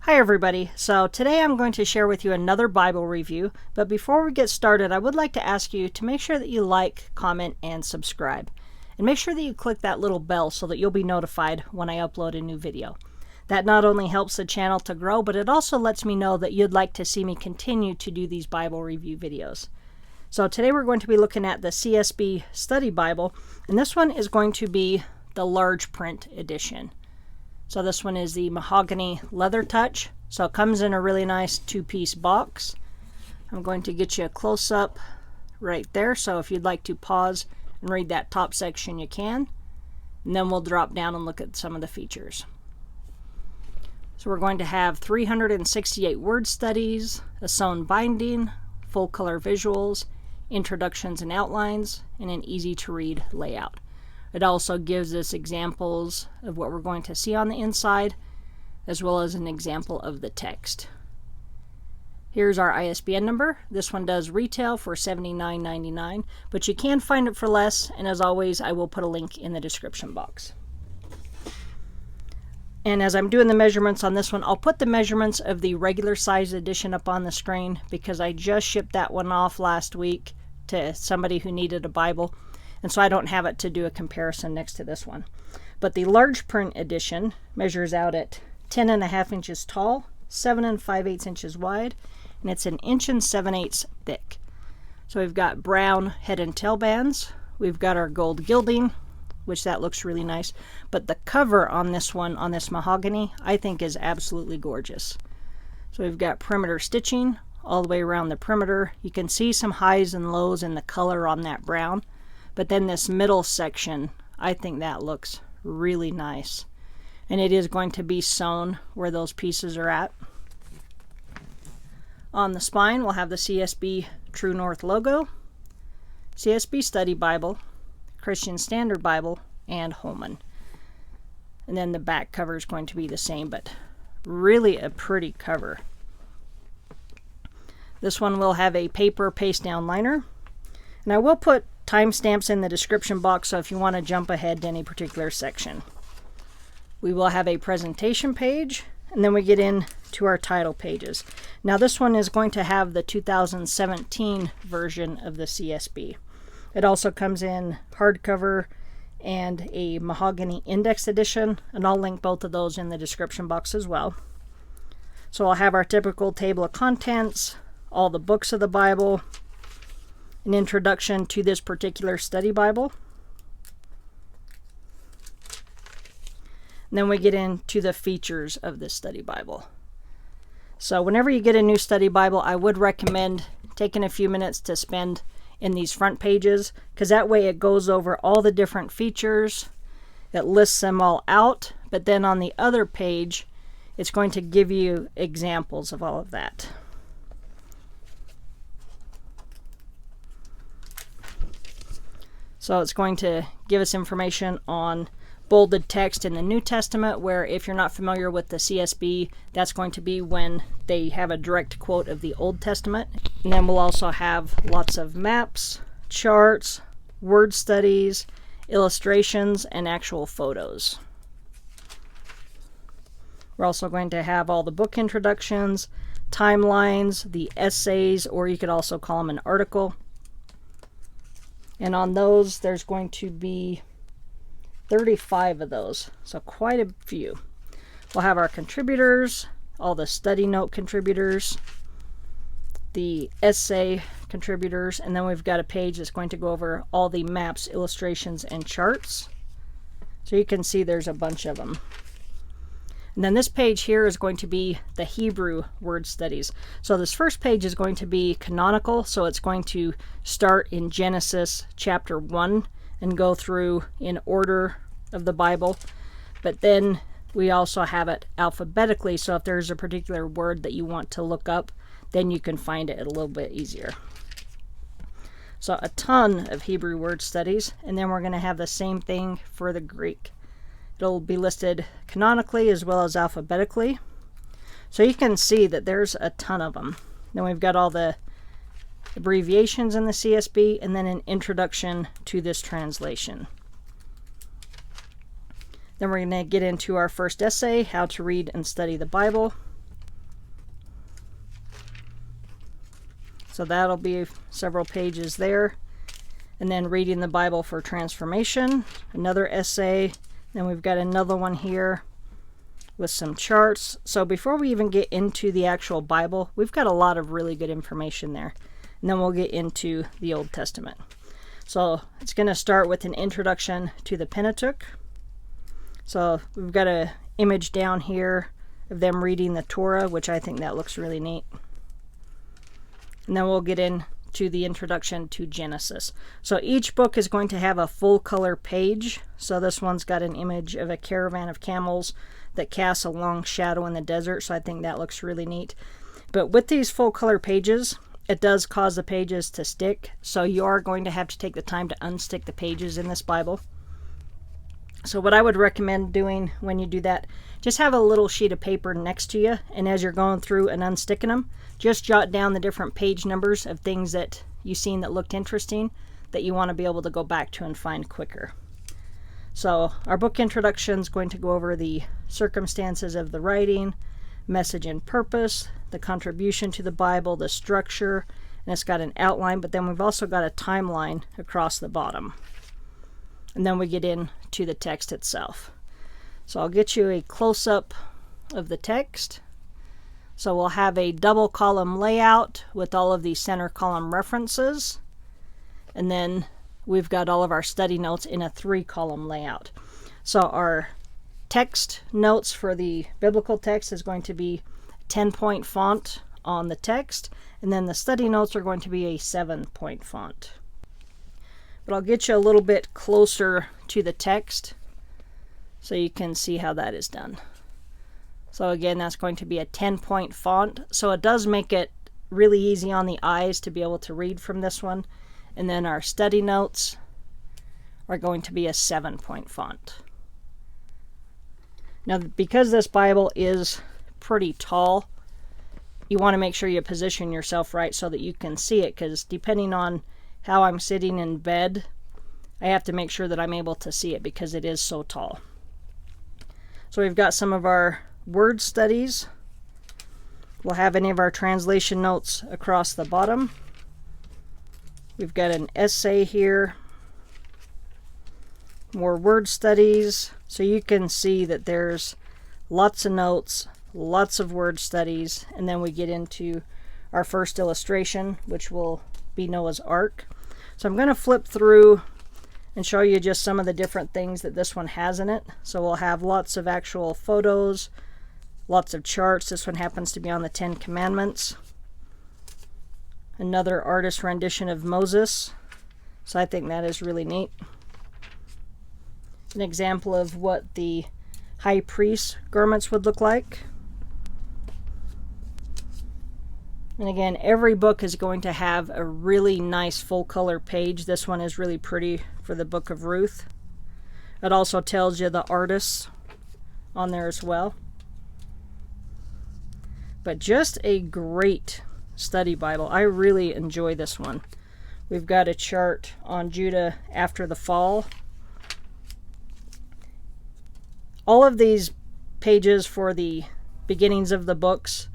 Hi everybody, so today I'm going to share with you another Bible review, but before we get started I would like to ask you to make sure that you like, comment, and subscribe. And make sure that you click that little bell so that you'll be notified when I upload a new video. That not only helps the channel to grow, but it also lets me know that you'd like to see me continue to do these Bible review videos. So today we're going to be looking at the CSB Study Bible, and this one is going to be the large print edition. So this one is the Mahogany LeatherTouch. So it comes in a really nice two-piece box. I'm going to get you a close-up right there. So if you'd like to pause and read that top section, you can. And then we'll drop down and look at some of the features. So we're going to have 368 word studies, a sewn binding, full color visuals, introductions and outlines, and an easy-to-read layout. It also gives us examples of what we're going to see on the inside, as well as an example of the text. Here's our ISBN number. This one does retail for $79.99, but you can find it for less, and as always, I will put a link in the description box. And as I'm doing the measurements on this one, I'll put the measurements of the regular size edition up on the screen because I just shipped that one off last week to somebody who needed a Bible. And so I don't have it to do a comparison next to this one. But the large print edition measures out at 10.5 inches tall, 7 5/8 inches wide, and it's 1 7/8 inches thick. So we've got brown head and tail bands. We've got our gold gilding, which that looks really nice. But the cover on this one, on this mahogany, I think is absolutely gorgeous. So we've got perimeter stitching all the way around the perimeter. You can see some highs and lows in the color on that brown. But then this middle section, I think that looks really nice. And it is going to be sewn where those pieces are at. On the spine, we'll have the CSB True North logo, CSB Study Bible, Christian Standard Bible, and Holman. And then the back cover is going to be the same, but really a pretty cover. This one will have a paper paste down liner. And I will put timestamps in the description box, so if you want to jump ahead to any particular section. We will have a presentation page, and then we get into our title pages. Now this one is going to have the 2017 version of the CSB. It also comes in hardcover and a mahogany index edition, and I'll link both of those in the description box as well. So I'll have our typical table of contents, all the books of the Bible, an introduction to this particular study Bible. And then we get into the features of this study Bible. So whenever you get a new study Bible, I would recommend taking a few minutes to spend in these front pages, because that way it goes over all the different features, it lists them all out, but then on the other page, it's going to give you examples of all of that. So it's going to give us information on bolded text in the New Testament, where if you're not familiar with the CSB, that's going to be when they have a direct quote of the Old Testament. And then we'll also have lots of maps, charts, word studies, illustrations, and actual photos. We're also going to have all the book introductions, timelines, the essays, or you could also call them an article. And on those, there's going to be 35 of those, so quite a few. We'll have our contributors, all the study note contributors, the essay contributors, and then we've got a page that's going to go over all the maps, illustrations, and charts. So you can see there's a bunch of them. And then this page here is going to be the Hebrew word studies. So this first page is going to be canonical, so it's going to start in Genesis chapter 1 and go through in order of the Bible. But then we also have it alphabetically, so if there's a particular word that you want to look up, then you can find it a little bit easier. So a ton of Hebrew word studies, and then we're going to have the same thing for the Greek. It'll be listed canonically as well as alphabetically. So you can see that there's a ton of them. Then we've got all the abbreviations in the CSB, and then an introduction to this translation. Then we're going to get into our first essay, How to Read and Study the Bible. So that'll be several pages there. And then reading the Bible for transformation, another essay. Then we've got another one here with some charts. So before we even get into the actual Bible, we've got a lot of really good information there. And then we'll get into the Old Testament. So it's going to start with an introduction to the Pentateuch. So we've got an image down here of them reading the Torah, which I think that looks really neat. And then we'll get into the introduction to Genesis. So each book is going to have a full color page. So this one's got an image of a caravan of camels that casts a long shadow in the desert. So I think that looks really neat. But with these full color pages, it does cause the pages to stick. So you are going to have to take the time to unstick the pages in this Bible. So what I would recommend doing when you do that, just have a little sheet of paper next to you, and as you're going through and unsticking them, just jot down the different page numbers of things that you've seen that looked interesting that you want to be able to go back to and find quicker. So our book introduction is going to go over the circumstances of the writing, message and purpose, the contribution to the Bible, the structure, and it's got an outline, but then we've also got a timeline across the bottom. And then we get into the text itself. So I'll get you a close-up of the text. So we'll have a double column layout with all of the center column references. And then we've got all of our study notes in a 3-column layout. So our text notes for the biblical text is going to be 10-point font on the text. And then the study notes are going to be a 7-point font. But I'll get you a little bit closer to the text so you can see how that is done. So again, that's going to be a 10-point font. So it does make it really easy on the eyes to be able to read from this one. And then our study notes are going to be a 7-point font. Now, because this Bible is pretty tall, you want to make sure you position yourself right so that you can see it, because depending on how I'm sitting in bed, I have to make sure that I'm able to see it because it is so tall. So we've got some of our word studies. We'll have any of our translation notes across the bottom. We've got an essay here. More word studies. So you can see that there's lots of notes, lots of word studies, and then we get into our first illustration, which will be Noah's Ark. So I'm going to flip through and show you just some of the different things that this one has in it. So we'll have lots of actual photos, lots of charts. This one happens to be on the 10 Commandments. Another artist rendition of Moses. So I think that is really neat. An example of what the high priest's garments would look like. And again, every book is going to have a really nice full color page. This one is really pretty for the book of Ruth. It also tells you the artists on there as well. But just a great study Bible. I really enjoy this one. We've got a chart on Judah after the fall. All of these pages for the beginnings of the books,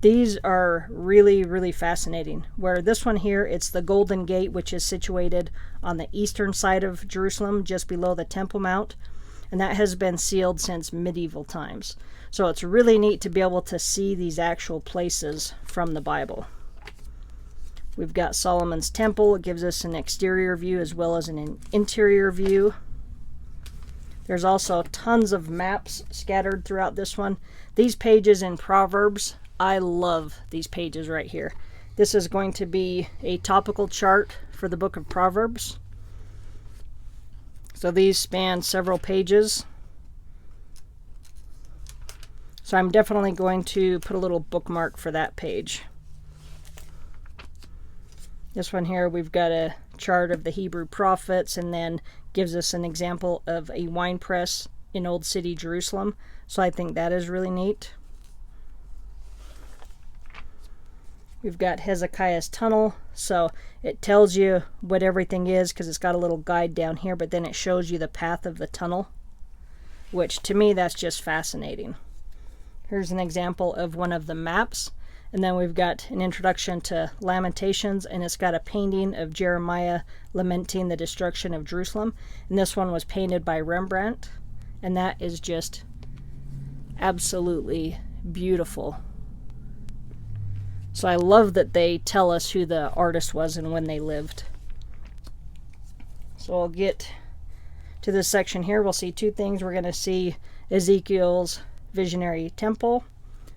these are really, really fascinating. Where this one here, it's the Golden Gate, which is situated on the eastern side of Jerusalem, just below the Temple Mount. And that has been sealed since medieval times. So it's really neat to be able to see these actual places from the Bible. We've got Solomon's Temple. It gives us an exterior view as well as an interior view. There's also tons of maps scattered throughout this one. These pages in Proverbs, I love these pages right here. This is going to be a topical chart for the book of Proverbs. So these span several pages. So I'm definitely going to put a little bookmark for that page. This one here, we've got a chart of the Hebrew prophets, and then gives us an example of a wine press in Old City, Jerusalem. So I think that is really neat. We've got Hezekiah's tunnel, so it tells you what everything is because it's got a little guide down here, but then it shows you the path of the tunnel, which to me, that's just fascinating. Here's an example of one of the maps, And then we've got an introduction to Lamentations, and it's got a painting of Jeremiah lamenting the destruction of Jerusalem. And this one was painted by Rembrandt, and that is just absolutely beautiful. So I love that they tell us who the artist was and when they lived. So I'll get to this section here. We'll see two things. We're going to see Ezekiel's visionary temple,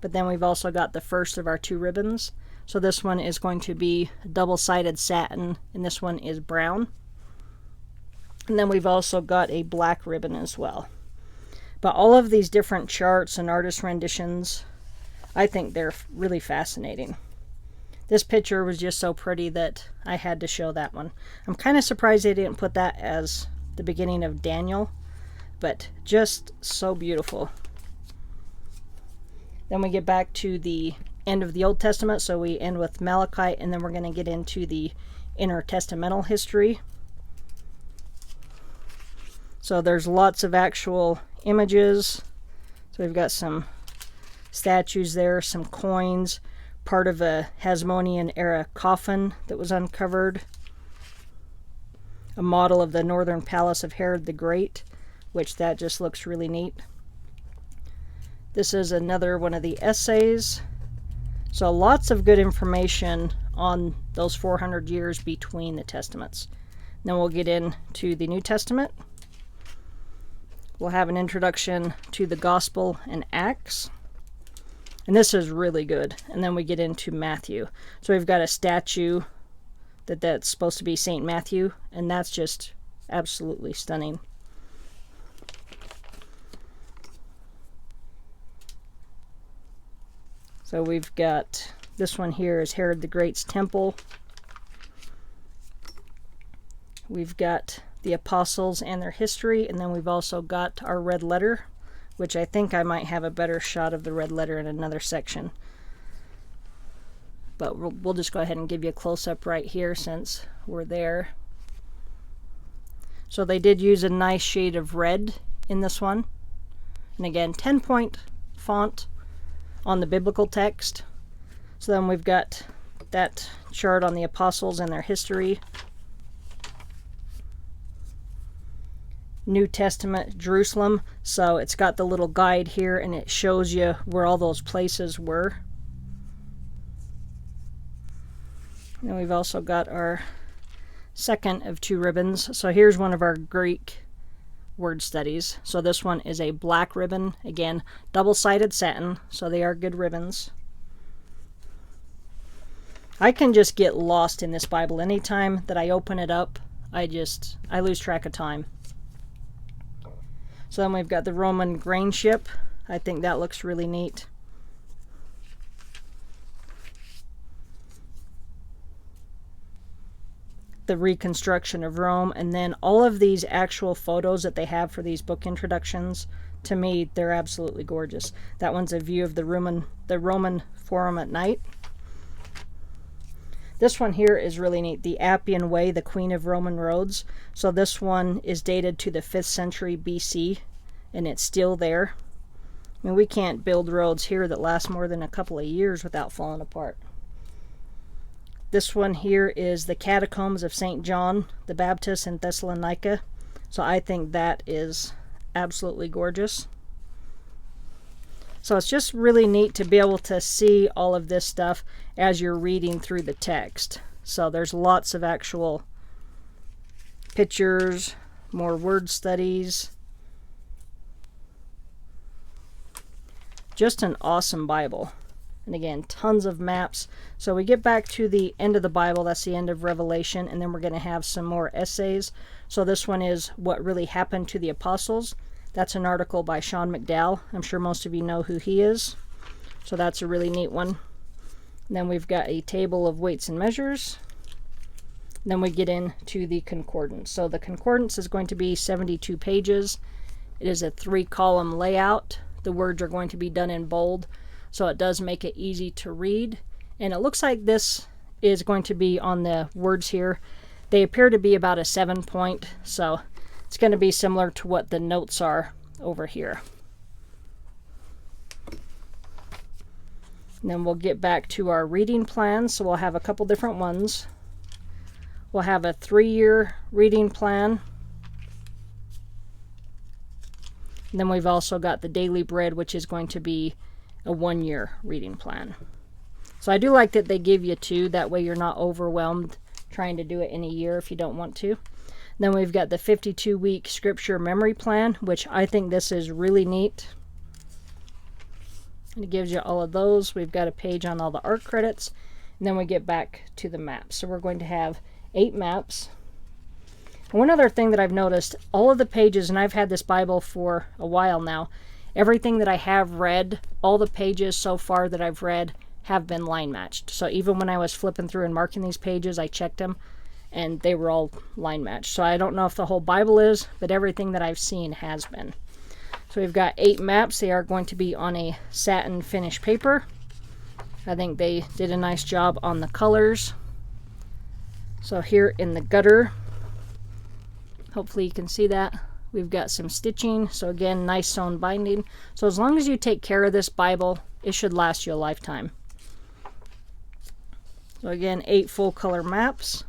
but then we've also got the first of our two ribbons. So this one is going to be double-sided satin, and this one is brown. And then we've also got a black ribbon as well. But all of these different charts and artist renditions, I think they're really fascinating. This picture was just so pretty that I had to show that one. I'm kind of surprised they didn't put that as the beginning of Daniel, but just so beautiful. Then we get back to the end of the Old Testament, so we end with Malachi, and then we're going to get into the intertestamental history. So there's lots of actual images. So we've got some statues there, some coins, part of a Hasmonean era coffin that was uncovered, a model of the northern palace of Herod the Great, which that just looks really neat. This is another one of the essays. So lots of good information on those 400 years between the Testaments. Then we'll get into the New Testament. We'll have an introduction to the Gospel and Acts. And this is really good. And then we get into Matthew. So we've got a statue that's supposed to be St. Matthew, and that's just absolutely stunning. So we've got this one here is Herod the Great's temple. We've got the apostles and their history, and then we've also got our red letter, which I think I might have a better shot of the red letter in another section. But we'll just go ahead and give you a close-up right here since we're there. So they did use a nice shade of red in this one. And again, 10-point font on the biblical text. So then we've got that chart on the apostles and their history. New Testament Jerusalem. So it's got the little guide here, and it shows you where all those places were. And we've also got our second of two ribbons. So here's one of our Greek word studies. So this one is a black ribbon. Again, double-sided satin, so they are good ribbons. I can just get lost in this Bible. Anytime that I open it up, I lose track of time. So then we've got the Roman grain ship. I think that looks really neat. The reconstruction of Rome, and then all of these actual photos that they have for these book introductions, to me, they're absolutely gorgeous. That one's a view of the Roman Forum at night. This one here is really neat. The Appian Way, the Queen of Roman Roads. So this one is dated to the 5th century BC, and it's still there. I mean, we can't build roads here that last more than a couple of years without falling apart. This one here is the Catacombs of St. John the Baptist in Thessalonica. So I think that is absolutely gorgeous. So it's just really neat to be able to see all of this stuff as you're reading through the text. So there's lots of actual pictures, more word studies. Just an awesome Bible. And again, tons of maps. So we get back to the end of the Bible. That's the end of Revelation. And then we're going to have some more essays. So this one is What Really Happened to the Apostles. That's an article by Sean McDowell. I'm sure most of you know who he is. So that's a really neat one. And then we've got a table of weights and measures. And then we get into the Concordance. So the Concordance is going to be 72 pages. It is a 3-column layout. The words are going to be done in bold, so it does make it easy to read. And it looks like this is going to be on the words here. They appear to be about a 7-point, so it's going to be similar to what the notes are over here. And then we'll get back to our reading plan. So we'll have a couple different ones. We'll have a 3-year reading plan. And then we've also got the daily bread, which is going to be a 1-year reading plan. So I do like that they give you 2. That way you're not overwhelmed trying to do it in a year if you don't want to. Then we've got the 52-week scripture memory plan, which I think this is really neat. And it gives you all of those. We've got a page on all the art credits. And then we get back to the maps. So we're going to have 8 maps. And one other thing that I've noticed, all of the pages, and I've had this Bible for a while now, everything that I have read, all the pages so far that I've read have been line matched. So even when I was flipping through and marking these pages, I checked them and they were all line matched. So I don't know if the whole Bible is, but everything that I've seen has been. So we've got 8 maps. They are going to be on a satin finish paper. I think they did a nice job on the colors. So here in the gutter, hopefully you can see that, we've got some stitching. So again, nice sewn binding. So as long as you take care of this Bible, it should last you a lifetime. So again, 8 full color maps.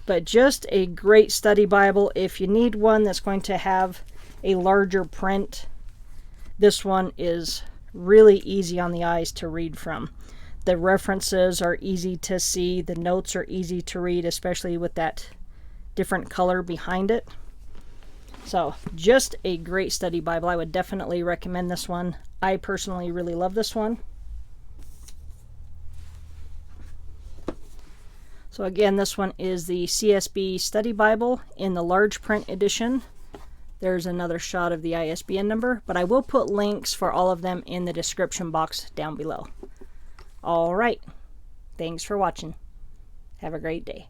But just a great study Bible. If you need one that's going to have a larger print, this one is really easy on the eyes to read from. The references are easy to see. The notes are easy to read, especially with that different color behind it. So just a great study Bible. I would definitely recommend this one. I personally really love this one. So again, this one is the CSB Study Bible in the large print edition. There's another shot of the ISBN number, but I will put links for all of them in the description box down below. All right. Thanks for watching. Have a great day.